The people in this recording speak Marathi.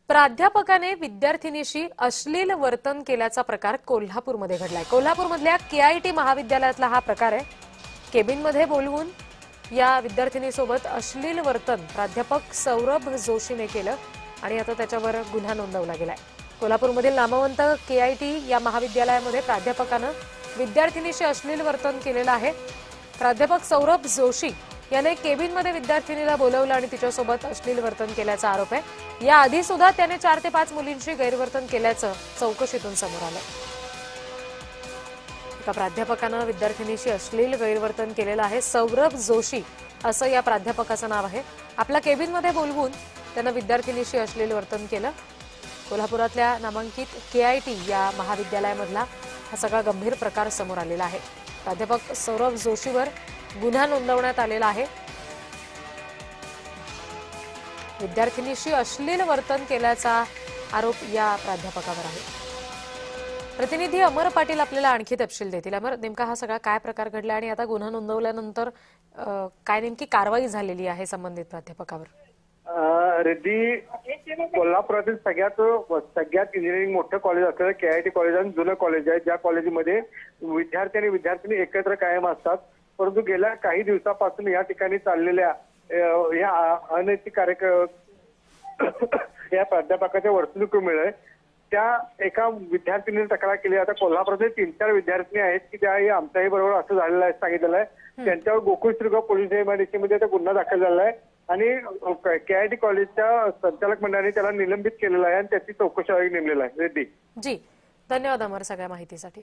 प्राध्यापकाने विद्यार्थिनीशी अश्लील वर्तन केल्याचा प्रकार कोल्हापूरमध्ये घडलाय। कोल्हापूरमधल्या केआयटी महाविद्यालयातला हा प्रकार आहे। केबिनमध्ये बोलवून या विद्यार्थिनीसोबत अश्लील वर्तन प्राध्यापक सौरभ जोशीने केलं आणि आता त्याच्यावर गुन्हा नोंदवला गेलाय। कोल्हापूरमधील नामवंत केआयटी या महाविद्यालयामध्ये प्राध्यापकानं विद्यार्थिनीशी अश्लील वर्तन केलेलं आहे। प्राध्यापक सौरभ जोशी याने केबिनमध्ये विद्यार्थिनीला बोलवलं आणि तिच्यासोबत अश्लील वर्तन केल्याचा आरोप आहे। याआधी सुद्धा त्याने 4 ते 5 मुलींशी गैरवर्तन केल्याचं चौकशीतून समोर आलं। एका प्राध्यापकानं विद्यार्थिनीशी अश्लील गैरवर्तन केलेलं आहे। सौरभ जोशी असं या प्राध्यापकाचं नाव आहे। आपल्या केबिनमध्ये बोलवून त्यानं विद्यार्थिनीशी अश्लील वर्तन केलं। कोल्हापुरातल्या नामांकित केआयटी या महाविद्यालयामधला हा सगळा गंभीर प्रकार समोर आलेला आहे। प्राध्यापक सौरभ जोशीवर गुन्हा नोंदवण्यात आलेला आहे। विद्यार्थिनीशी अश्लील वर्तन केल्याचा आरोप या प्राध्यापकावर आहे। प्रतिनिधी अमर पाटील आपल्याला आणखी तपशील देतील। अमर, नेमका हा सगळा काय प्रकार घडला आणि आता गुन्हा नोंदवल्यानंतर काय नेमकी कारवाई झालेली आहे संबंधित प्राध्यापकावर? रेड्डी, कोल्हापुरातील सगळ्यात इंजिनिअरिंग मोठं कॉलेज असलेलं केआयटी कॉलेज आणि जुनं कॉलेज आहे, ज्या कॉलेजमध्ये विद्यार्थी आणि विद्यार्थिनी एकत्र कायम असतात। परंतु गेल्या काही दिवसापासून या ठिकाणी चाललेल्या या अनैतिक या प्राध्यापकाच्या वर्तणुकीमुळे त्या एका विद्यार्थिनीने तक्रार केली। आता कोल्हापुरातील 3-4 विद्यार्थिनी आहेत की त्या आमच्याही बरोबर असं झालेलं आहे सांगितलेलं आहे। त्यांच्यावर गोकुळ पोलीस एमआयडीसी गुन्हा दाखल झाला आहे आणि केआयटी कॉलेजच्या संचालक मंडळाने त्याला निलंबित केलेलं आहे आणि त्याची चौकशी नेमलेला आहे। रेड्डी जी, धन्यवाद अमर सगळ्या माहितीसाठी।